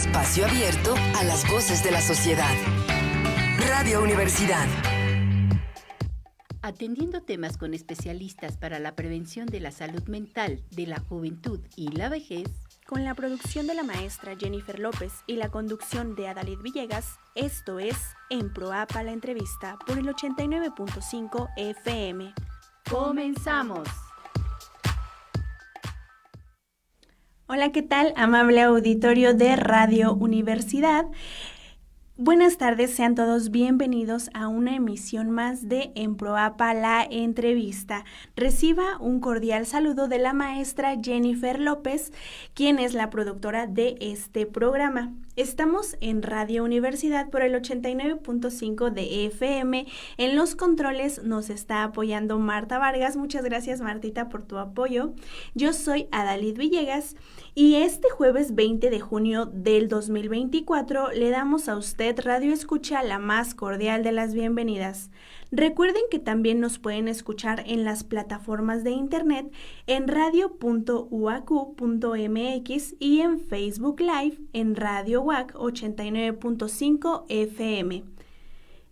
espacio abierto a las voces de la sociedad. Radio Universidad. Atendiendo temas con especialistas para la prevención de la salud mental, de la juventud y la vejez, con la producción de la maestra Jennifer López y la conducción de Adalid Villegas, esto es En Proapa la entrevista por el 89.5 FM. ¡Comenzamos! Hola, ¿qué tal, amable auditorio de Radio Universidad? Buenas tardes, sean todos bienvenidos a una emisión más de En Proapa la entrevista. Reciba un cordial saludo de la maestra Jennifer López, quien es la productora de este programa. Estamos en Radio Universidad por el 89.5 de FM. En los controles nos está apoyando Marta Vargas. Muchas gracias, Martita, por tu apoyo. Yo soy Adalid Villegas y este jueves 20 de junio del 2024 le damos a usted, Radio Escucha, la más cordial de las bienvenidas. Recuerden que también nos pueden escuchar en las plataformas de internet en radio.uac.mx y en Facebook Live en Radio UAC 89.5 FM.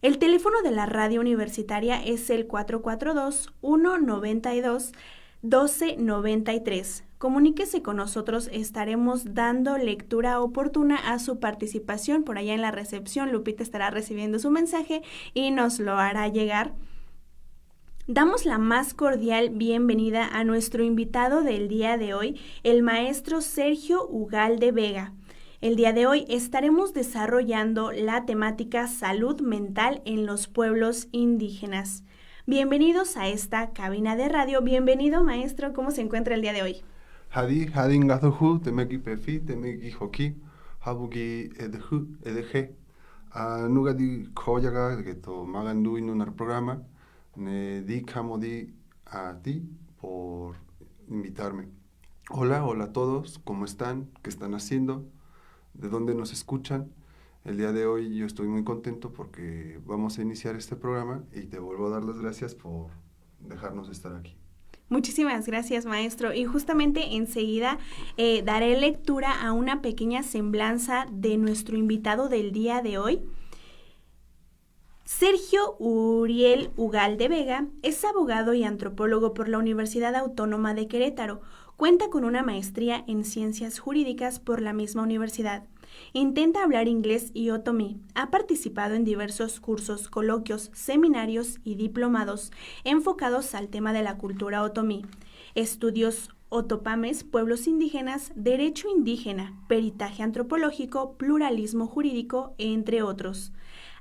El teléfono de la radio universitaria es el 442-192-1293. Comuníquese con nosotros, estaremos dando lectura oportuna a su participación. Por allá en la recepción, Lupita estará recibiendo su mensaje y nos lo hará llegar. Damos la más cordial bienvenida a nuestro invitado del día de hoy, el maestro Sergio Ugalde Vega. El día de hoy estaremos desarrollando la temática salud mental en los pueblos indígenas. Bienvenidos a esta cabina de radio. Bienvenido, maestro. ¿Cómo se encuentra el día de hoy? Hadi hadin gazuhu temeki pefi temeki hoki habugi edhe nugadi koyaga que to magandu en un programa ne dicamodi a ti por invitarme. Hola a todos, ¿cómo están? ¿Qué están haciendo? ¿De dónde nos escuchan? El día de hoy yo estoy muy contento porque vamos a iniciar este programa y te vuelvo a dar las gracias por dejarnos estar aquí. Muchísimas gracias, maestro. Y justamente enseguida daré lectura a una pequeña semblanza de nuestro invitado del día de hoy. Sergio Uriel Ugalde Vega es abogado y antropólogo por la Universidad Autónoma de Querétaro. Cuenta con una maestría en Ciencias Jurídicas por la misma universidad. Intenta hablar inglés y otomí. Ha participado en diversos cursos, coloquios, seminarios y diplomados enfocados al tema de la cultura otomí. Estudios otopames, pueblos indígenas, derecho indígena, peritaje antropológico, pluralismo jurídico, entre otros.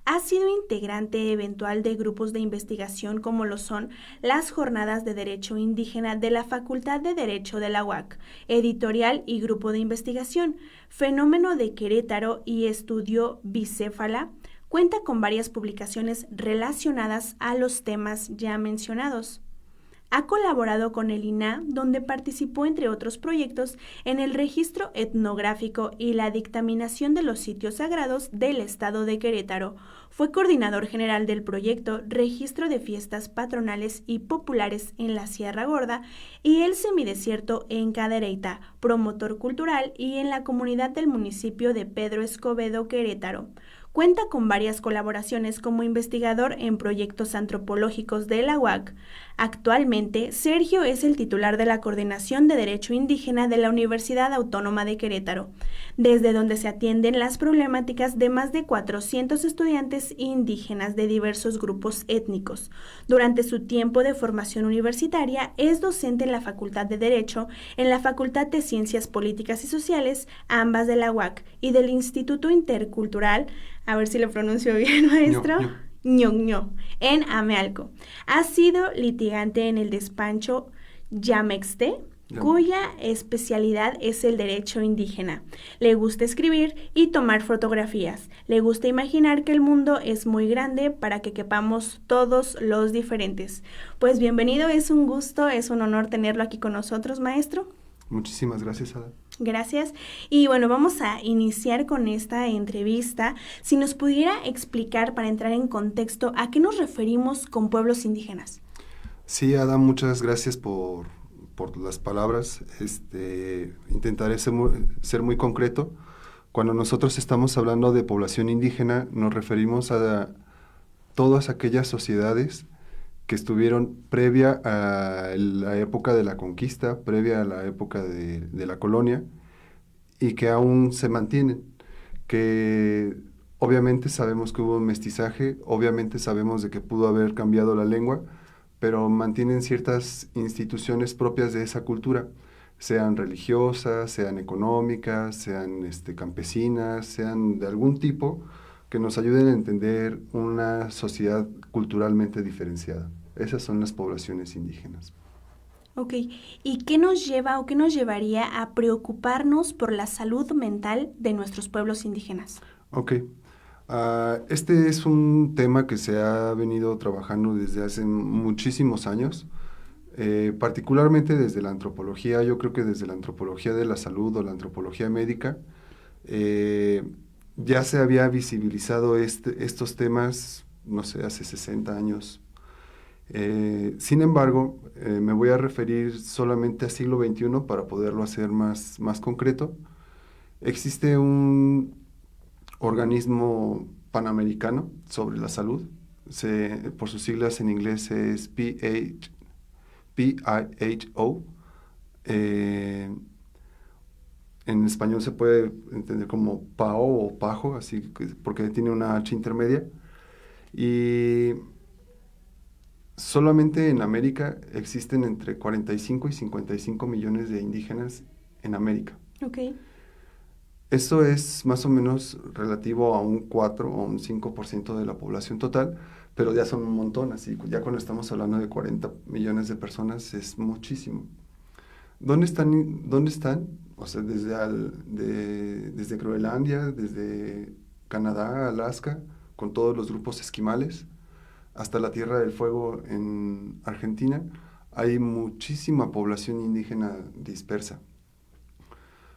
Ha sido integrante eventual de grupos de investigación como lo son las Jornadas de Derecho Indígena de la Facultad de Derecho de la UAC, editorial y grupo de investigación, Fenómeno de Querétaro y Estudio Bicéfala. Cuenta con varias publicaciones relacionadas a los temas ya mencionados. Ha colaborado con el INAH, donde participó, entre otros proyectos, en el registro etnográfico y la dictaminación de los sitios sagrados del estado de Querétaro. Fue coordinador general del proyecto Registro de Fiestas Patronales y Populares en la Sierra Gorda y el Semidesierto en Cadereyta, promotor cultural y en la comunidad del municipio de Pedro Escobedo, Querétaro. Cuenta con varias colaboraciones como investigador en proyectos antropológicos de la UAC. Actualmente, Sergio es el titular de la Coordinación de Derecho Indígena de la Universidad Autónoma de Querétaro, desde donde se atienden las problemáticas de más de 400 estudiantes indígenas de diversos grupos étnicos. Durante su tiempo de formación universitaria, es docente en la Facultad de Derecho, en la Facultad de Ciencias Políticas y Sociales, ambas de la UAC, y del Instituto Intercultural, a ver si lo pronuncio bien, maestro, Ñoño, en Amealco. Ha sido litigante en el despacho Yamexte, cuya especialidad es el derecho indígena. Le gusta escribir y tomar fotografías. Le gusta imaginar que el mundo es muy grande para que quepamos todos los diferentes. Pues bienvenido, es un gusto, es un honor tenerlo aquí con nosotros, maestro. Muchísimas gracias, Ada. Gracias. Y bueno, vamos a iniciar con esta entrevista. Si nos pudiera explicar, para entrar en contexto, ¿a qué nos referimos con pueblos indígenas? Sí, Ada, muchas gracias por las palabras. Intentaré ser muy concreto Cuando nosotros estamos hablando de población indígena, nos referimos a todas aquellas sociedades que estuvieron previa a la época de la conquista, previa a la época de la colonia, y que aún se mantienen, que obviamente sabemos que hubo un mestizaje, obviamente sabemos de que pudo haber cambiado la lengua, pero mantienen ciertas instituciones propias de esa cultura, sean religiosas, sean económicas, sean campesinas, sean de algún tipo, que nos ayuden a entender una sociedad culturalmente diferenciada. Esas son las poblaciones indígenas. Ok, ¿y qué nos lleva o qué nos llevaría a preocuparnos por la salud mental de nuestros pueblos indígenas? Ok, este es un tema que se ha venido trabajando desde hace muchísimos años, particularmente desde la antropología. Yo creo que desde la antropología de la salud o la antropología médica, ya se había visibilizado estos temas, no sé, hace 60 años. Sin embargo, me voy a referir solamente al siglo XXI para poderlo hacer más concreto. Existe un organismo panamericano sobre la salud, por sus siglas en inglés es PIHO. En español se puede entender como PAO o PAJO, así porque tiene una H intermedia. Y solamente en América existen entre 45 y 55 millones de indígenas en América. Okay. Eso es más o menos relativo a un 4 o un 5% de la población total, pero ya son un montón, así ya cuando estamos hablando de 40 millones de personas es muchísimo. ¿Dónde están? O sea, desde Groenlandia, desde Canadá, Alaska, con todos los grupos esquimales, hasta la Tierra del Fuego en Argentina, hay muchísima población indígena dispersa.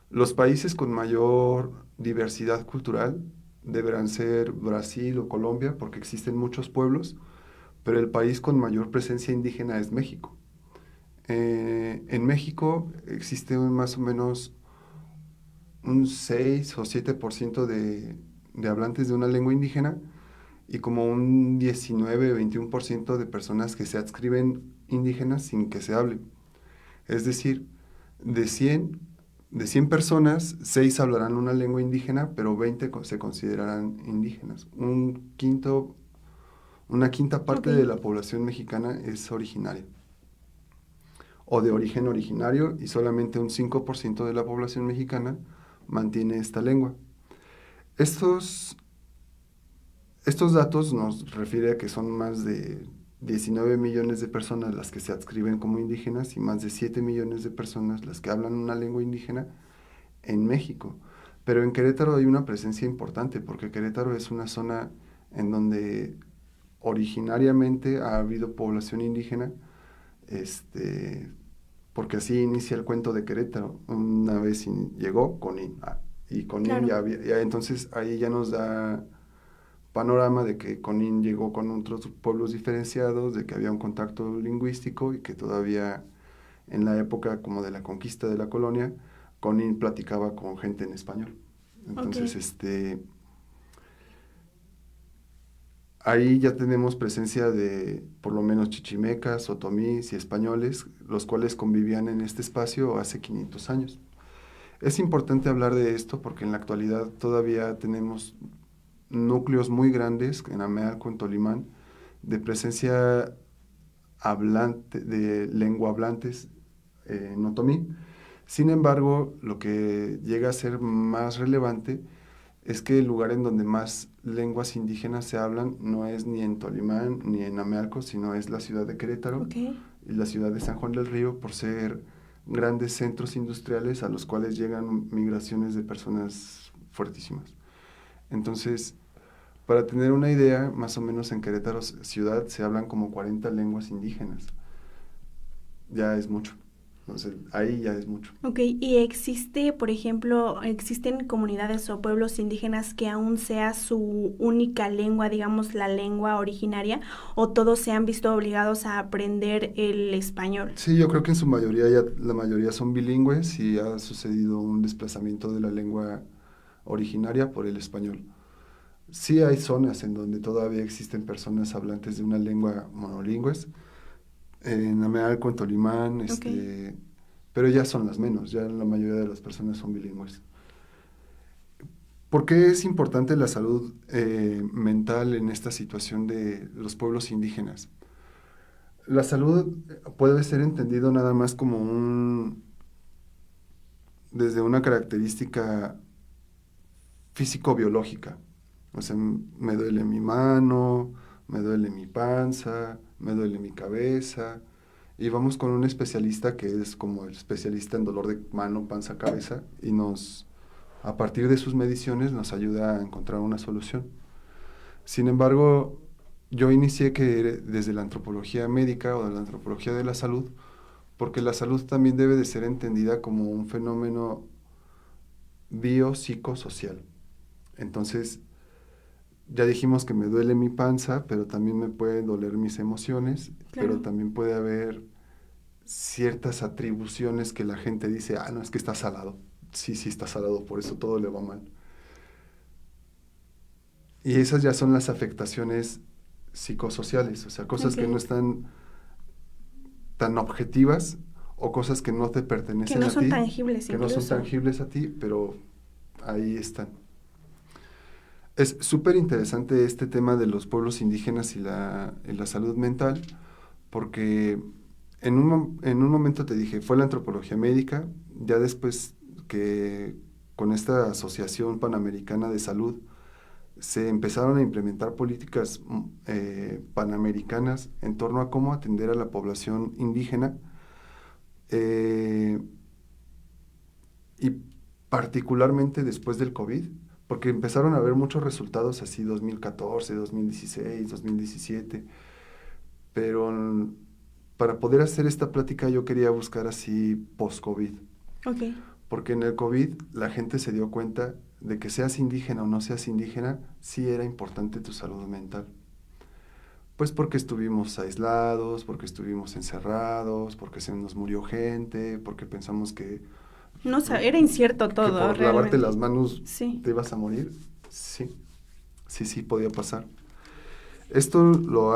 Los países con mayor diversidad cultural deberán ser Brasil o Colombia, porque existen muchos pueblos, pero el país con mayor presencia indígena es México. En México existe más o menos un 6 o 7% de hablantes de una lengua indígena y como un 19 o 21% de personas que se adscriben indígenas sin que se hable. Es decir, de 100 personas, 6 hablarán una lengua indígena, pero 20 se considerarán indígenas. Una quinta parte de la población mexicana es originaria o de origen originario, y solamente un 5% de la población mexicana mantiene esta lengua. Estos datos nos refieren a que son más de 19 millones de personas las que se adscriben como indígenas y más de 7 millones de personas las que hablan una lengua indígena en México. Pero en Querétaro hay una presencia importante, porque Querétaro es una zona en donde originariamente ha habido población indígena, porque así inicia el cuento de Querétaro. Una vez llegó Conin, y Conin claro. Entonces ahí ya nos da panorama de que Conin llegó con otros pueblos diferenciados, de que había un contacto lingüístico y que todavía en la época como de la conquista de la colonia, Conin platicaba con gente en español. Entonces, ahí ya tenemos presencia de por lo menos chichimecas, otomís y españoles, los cuales convivían en este espacio hace 500 años. Es importante hablar de esto porque en la actualidad todavía tenemos núcleos muy grandes en Amealco, en Tolimán, de presencia hablante, de lengua hablantes en otomí. Sin embargo, lo que llega a ser más relevante es que el lugar en donde más lenguas indígenas se hablan no es ni en Tolimán ni en Amealco, sino es la ciudad de Querétaro y la ciudad de San Juan del Río, por ser grandes centros industriales a los cuales llegan migraciones de personas fuertísimas. Entonces, para tener una idea, más o menos en Querétaro ciudad se hablan como 40 lenguas indígenas. Ya es mucho. Entonces, ahí ya es mucho. Ok, ¿y existe, por ejemplo, existen comunidades o pueblos indígenas que aún sea su única lengua, digamos, la lengua originaria, o todos se han visto obligados a aprender el español? Sí, yo creo que en su mayoría, la mayoría son bilingües y ha sucedido un desplazamiento de la lengua originaria por el español. Sí hay zonas en donde todavía existen personas hablantes de una lengua monolingües, en Amealco, en Tolimán, pero ya son las menos, ya la mayoría de las personas son bilingües. ¿Por qué es importante la salud mental en esta situación de los pueblos indígenas? La salud puede ser entendido nada más como desde una característica físico-biológica. O sea, me duele mi mano, me duele mi panza, me duele mi cabeza, y vamos con un especialista que es como el especialista en dolor de mano, panza, cabeza, y a partir de sus mediciones nos ayuda a encontrar una solución. Sin embargo, yo inicié desde la antropología médica o de la antropología de la salud, porque la salud también debe de ser entendida como un fenómeno biopsicosocial. Entonces, ya dijimos que me duele mi panza, pero también me pueden doler mis emociones, claro. Pero también puede haber ciertas atribuciones que la gente dice, no, es que está salado. Sí, está salado, por eso todo le va mal. Y esas ya son las afectaciones psicosociales, o sea, cosas que no están tan objetivas o cosas que no te pertenecen a ti. Que no son tangibles incluso. Que no son tangibles a ti, pero ahí están. Es súper interesante este tema de los pueblos indígenas y la salud mental, porque en un momento te dije, fue la antropología médica, ya después que con esta Asociación Panamericana de Salud se empezaron a implementar políticas panamericanas en torno a cómo atender a la población indígena, y particularmente después del COVID, porque empezaron a haber muchos resultados así 2014, 2016, 2017, pero para poder hacer esta plática yo quería buscar así post-COVID. Okay. Porque en el COVID la gente se dio cuenta de que seas indígena o no seas indígena, sí era importante tu salud mental. Pues porque estuvimos aislados, porque estuvimos encerrados, porque se nos murió gente, porque pensamos que... No, era incierto todo, que por realmente. Lavarte las manos sí. Te ibas a morir. Sí, podía pasar. Esto lo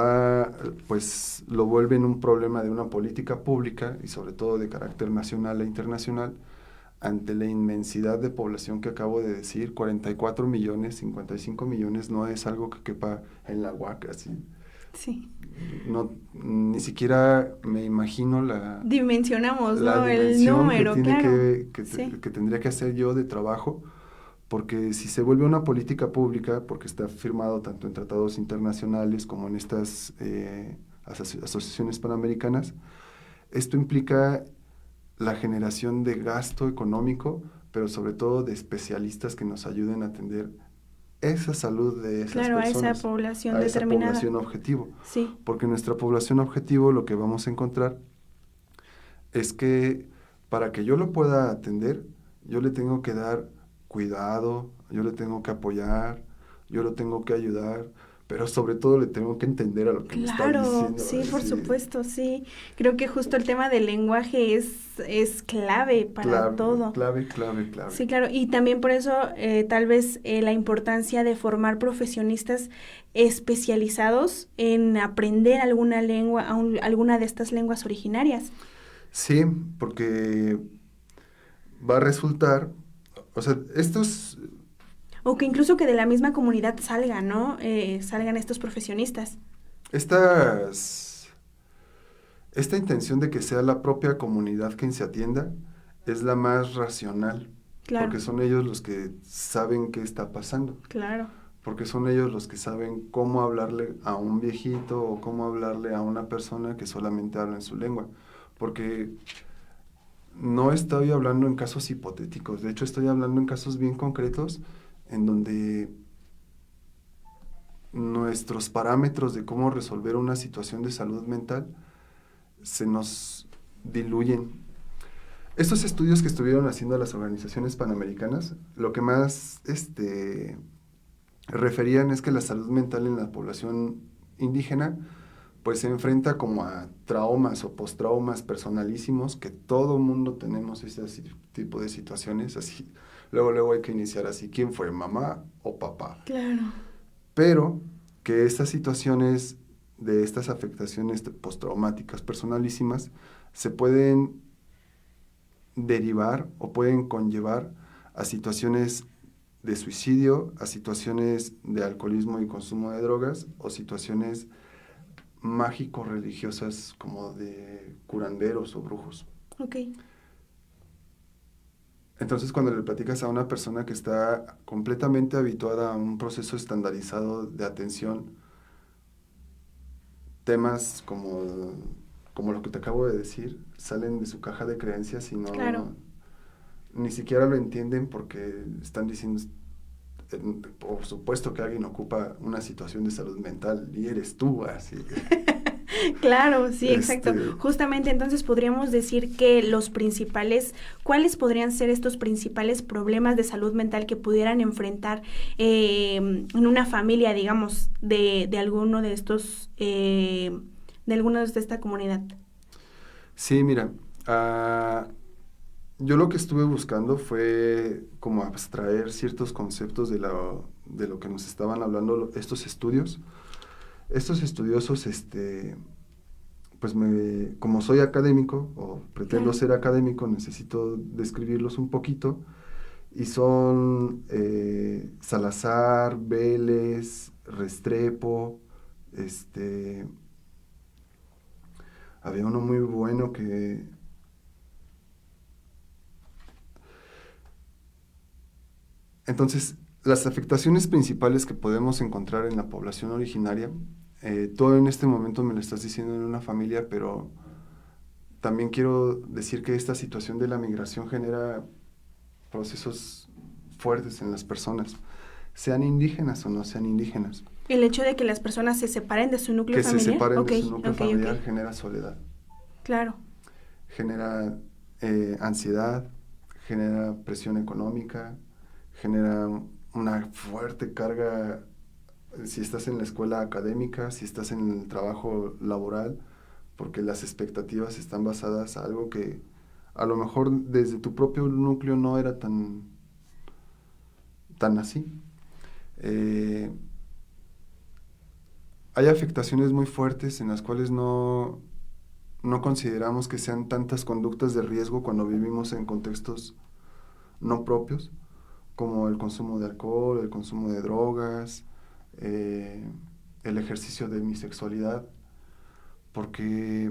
vuelve en un problema de una política pública y sobre todo de carácter nacional e internacional ante la inmensidad de población que acabo de decir. 44 millones, 55 millones no es algo que quepa en la Huaca, así. Sí. No, ni siquiera me imagino dimensionamos, la ¿no? dimensión El número, que tiene claro. que tendría que hacer yo de trabajo, porque si se vuelve una política pública, porque está firmado tanto en tratados internacionales como en estas asociaciones panamericanas, esto implica la generación de gasto económico, pero sobre todo de especialistas que nos ayuden a atender esa salud de esas personas. Claro, a esa población determinada. A esa población objetivo. Sí. Porque nuestra población objetivo lo que vamos a encontrar es que para que yo lo pueda atender, yo le tengo que dar cuidado, yo le tengo que apoyar, yo lo tengo que ayudar, pero sobre todo le tengo que entender a lo que me está diciendo. Sí, por supuesto, sí. Creo que justo el tema del lenguaje es clave para todo. Clave. Sí, claro, y también por eso tal vez la importancia de formar profesionistas especializados en aprender alguna lengua, alguna de estas lenguas originarias. Sí, porque va a resultar, o sea, o que incluso que de la misma comunidad salgan, ¿no? Salgan estos profesionistas. Esta intención de que sea la propia comunidad quien se atienda es la más racional. Claro. Porque son ellos los que saben qué está pasando. Claro. Porque son ellos los que saben cómo hablarle a un viejito o cómo hablarle a una persona que solamente habla en su lengua. Porque no estoy hablando en casos hipotéticos, de hecho estoy hablando en casos bien concretos en donde nuestros parámetros de cómo resolver una situación de salud mental se nos diluyen. Estos estudios que estuvieron haciendo las organizaciones panamericanas, lo que más referían es que la salud mental en la población indígena pues se enfrenta como a traumas o postraumas personalísimos, que todo mundo tenemos ese tipo de situaciones, así luego hay que iniciar así, ¿quién fue, mamá o papá? Claro. Pero que estas situaciones de estas afectaciones postraumáticas personalísimas se pueden derivar o pueden conllevar a situaciones de suicidio, a situaciones de alcoholismo y consumo de drogas o situaciones mágico-religiosas como de curanderos o brujos. Ok. Entonces, cuando le platicas a una persona que está completamente habituada a un proceso estandarizado de atención, temas como lo que te acabo de decir, salen de su caja de creencias y no, Claro. ni siquiera lo entienden porque están diciendo, por supuesto que alguien ocupa una situación de salud mental y eres tú, así. Claro, sí, exacto. Este- Justamente entonces podríamos decir que ¿cuáles podrían ser estos principales problemas de salud mental que pudieran enfrentar en una familia, digamos, de alguno de estos, de algunos de esta comunidad? Sí, mira, yo lo que estuve buscando fue como abstraer ciertos conceptos de lo que nos estaban hablando estos estudios. Estos estudiosos, pues como soy académico o pretendo Claro. ser académico, necesito describirlos un poquito. Y son Salazar, Vélez, Restrepo, había uno muy bueno que... Entonces, las afectaciones principales que podemos encontrar en la población originaria, tú en este momento me lo estás diciendo en una familia, pero también quiero decir que esta situación de la migración genera procesos fuertes en las personas, sean indígenas o no sean indígenas. El hecho de que las personas se separen de su núcleo Que familiar. se separen Ok, de su núcleo ok, familiar ok. genera soledad, Claro. genera ansiedad, genera presión económica, genera una fuerte carga si estás en la escuela académica, si estás en el trabajo laboral, porque las expectativas están basadas a algo que a lo mejor desde tu propio núcleo no era tan así. Hay afectaciones muy fuertes en las cuales no consideramos que sean tantas conductas de riesgo cuando vivimos en contextos no propios, como el consumo de alcohol, el consumo de drogas, el ejercicio de mi sexualidad, porque,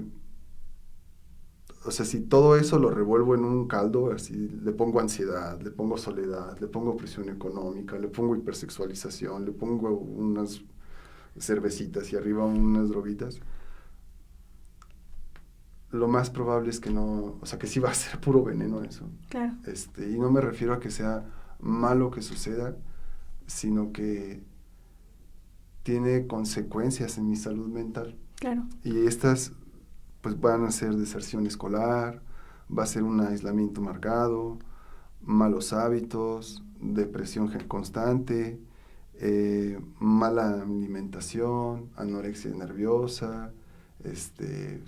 o sea, si todo eso lo revuelvo en un caldo, así le pongo ansiedad, le pongo soledad, le pongo presión económica, le pongo hipersexualización, le pongo unas cervecitas y arriba unas droguitas, lo más probable es que no, o sea, que sí va a ser puro veneno eso. Claro. Y no me refiero a que sea malo que suceda, sino que tiene consecuencias en mi salud mental. Claro. Y estas, pues, van a ser deserción escolar, va a ser un aislamiento marcado, malos hábitos, depresión constante, mala alimentación, anorexia nerviosa,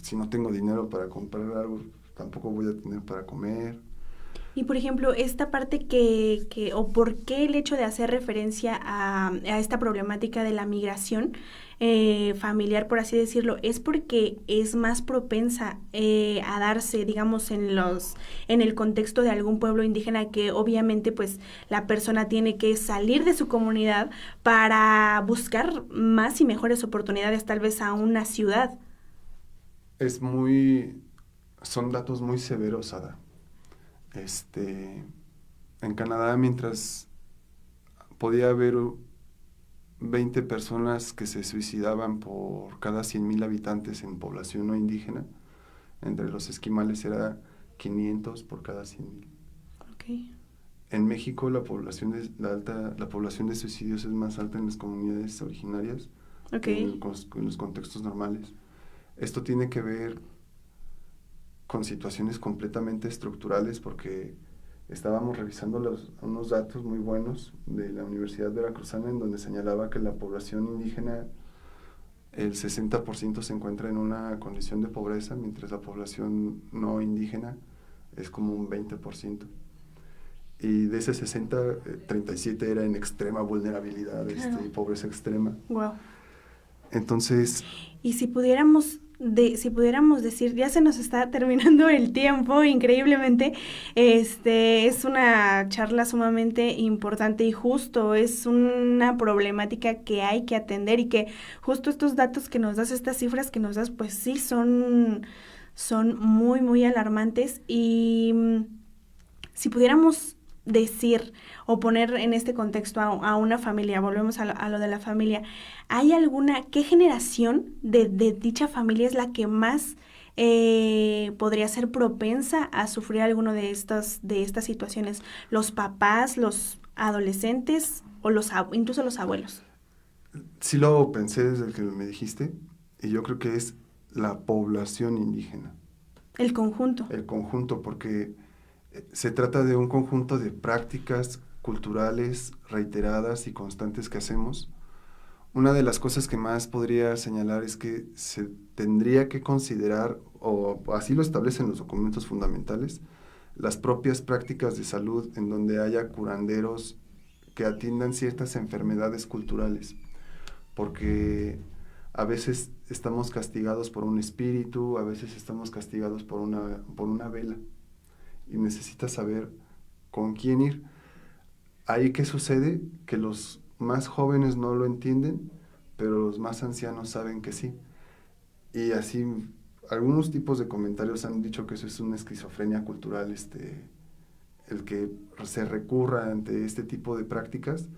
si no tengo dinero para comprar algo, tampoco voy a tener para comer. Y por ejemplo, esta parte o por qué el hecho de hacer referencia a esta problemática de la migración familiar, por así decirlo, es porque es más propensa a darse, digamos, en el contexto de algún pueblo indígena que obviamente pues la persona tiene que salir de su comunidad para buscar más y mejores oportunidades, tal vez a una ciudad. Son datos muy severos, Ada. En Canadá, mientras podía haber 20 personas que se suicidaban por cada 100,000 habitantes en población no indígena, entre los esquimales era 500 por cada 100,000. Okay. En México la población de suicidios es más alta en las comunidades originarias que en los contextos normales. Esto tiene que ver con situaciones completamente estructurales porque estábamos revisando unos datos muy buenos de la Universidad Veracruzana en donde señalaba que la población indígena, el 60% se encuentra en una condición de pobreza, mientras la población no indígena es como un 20%. y de ese 60, 37 era en extrema vulnerabilidad, pobreza extrema. Wow. Entonces... Y si pudiéramos decir, ya se nos está terminando el tiempo, increíblemente, es una charla sumamente importante y justo, es una problemática que hay que atender y que justo estos datos que nos das, estas cifras que nos das, pues sí son muy, muy alarmantes. Y si pudiéramos decir o poner en este contexto a una familia, volvemos a lo de la familia, ¿qué generación de dicha familia es la que más podría ser propensa a sufrir alguno de estas situaciones? ¿Los papás, los adolescentes o incluso los abuelos? Sí lo pensé desde que me dijiste, y yo creo que es la población indígena. El conjunto. El conjunto, porque se trata de un conjunto de prácticas culturales reiteradas y constantes que hacemos. Una de las cosas que más podría señalar es que se tendría que considerar, o así lo establecen los documentos fundamentales, las propias prácticas de salud en donde haya curanderos que atiendan ciertas enfermedades culturales, porque a veces estamos castigados por un espíritu, a veces estamos castigados por una vela, y necesitas saber con quién ir. Ahí, ¿qué sucede? Que los más jóvenes no lo entienden, pero los más ancianos saben que sí. Y así, algunos tipos de comentarios han dicho que eso es una esquizofrenia cultural, el que se recurra ante este tipo de prácticas,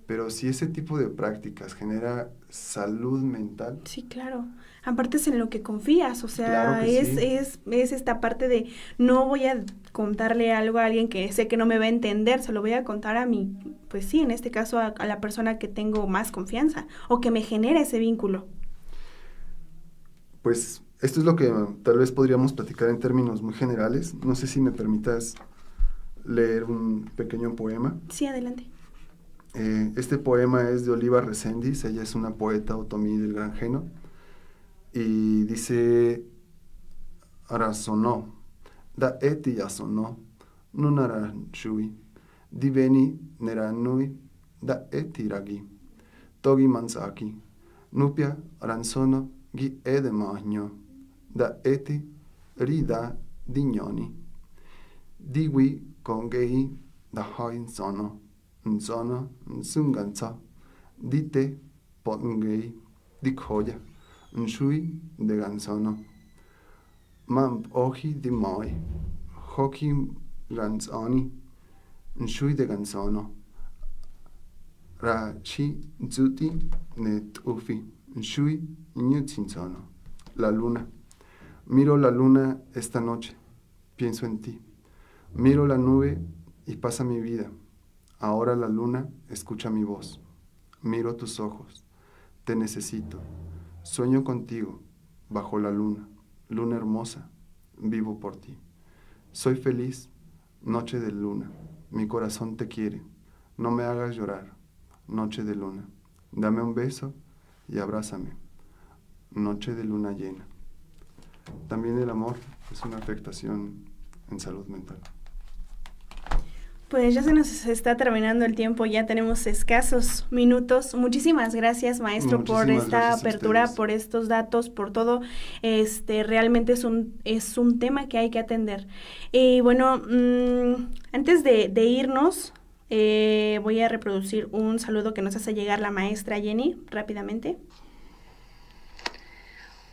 pero si ese tipo de prácticas genera salud mental... Sí, claro. Aparte es en lo que confías, o sea, claro que es esta parte de no voy a contarle algo a alguien que sé que no me va a entender, se lo voy a contar a mi, pues sí, en este caso a la persona que tengo más confianza o que me genera ese vínculo. Pues esto es lo que tal vez podríamos platicar en términos muy generales. No sé si me permitas leer un pequeño poema. Sí, adelante. Este poema es de Oliva Reséndiz, ella es una poeta otomí del Granjeno, y dice: Arasonó, da eti yasonó, nunaran shui, diveni neranui, da eti ragi, togi mansaki, nupia aransono gi edemagno, da eti rida dignoni, digui congei da hoin sono, nsono nsungansa, dite potngei dikhoya, nshui de gansono, mamp ohi di moi, hoki gansoni, nshui de gansono, ra shi nzuti ne tufi, nshui nyutsinsono. La luna. Miro la luna esta noche, pienso en ti. Miro la nube y pasa mi vida. Ahora la luna escucha mi voz. Miro tus ojos. Te necesito. Sueño contigo, bajo la luna. Luna hermosa, vivo por ti. Soy feliz, noche de luna. Mi corazón te quiere. No me hagas llorar, noche de luna. Dame un beso y abrázame, noche de luna llena. También el amor es una afectación en salud mental. Pues ya se nos está terminando el tiempo, ya tenemos escasos minutos. Muchísimas gracias, maestro, por esta apertura, por estos datos, por todo. Realmente es un tema que hay que atender. Y bueno, antes de irnos, voy a reproducir un saludo que nos hace llegar la maestra Jenny, rápidamente.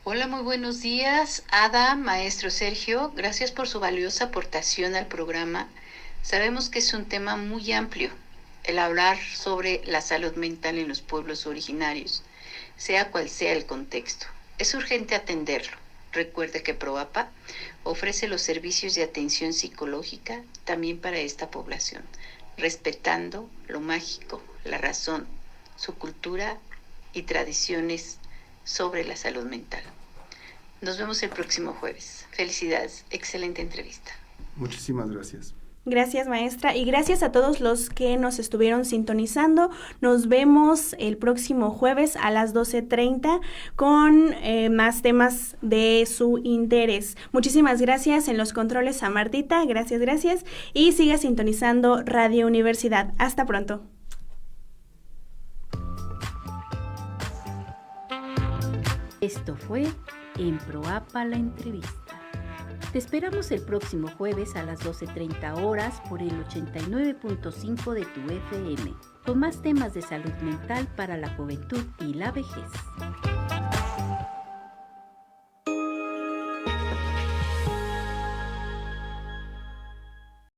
Hola, muy buenos días, Ada, maestro Sergio. Gracias por su valiosa aportación al programa. Sabemos que es un tema muy amplio, el hablar sobre la salud mental en los pueblos originarios, sea cual sea el contexto. Es urgente atenderlo. Recuerde que PROAPA ofrece los servicios de atención psicológica también para esta población, respetando lo mágico, la razón, su cultura y tradiciones sobre la salud mental. Nos vemos el próximo jueves. Felicidades, excelente entrevista. Muchísimas gracias. Gracias, maestra, y gracias a todos los que nos estuvieron sintonizando. Nos vemos el próximo jueves a las 12:30 con más temas de su interés. Muchísimas gracias en los controles a Martita, gracias, y siga sintonizando Radio Universidad. Hasta pronto. Esto fue En Proapa la entrevista. Te esperamos el próximo jueves a las 12:30 horas por el 89.5 de tu FM, con más temas de salud mental para la juventud y la vejez.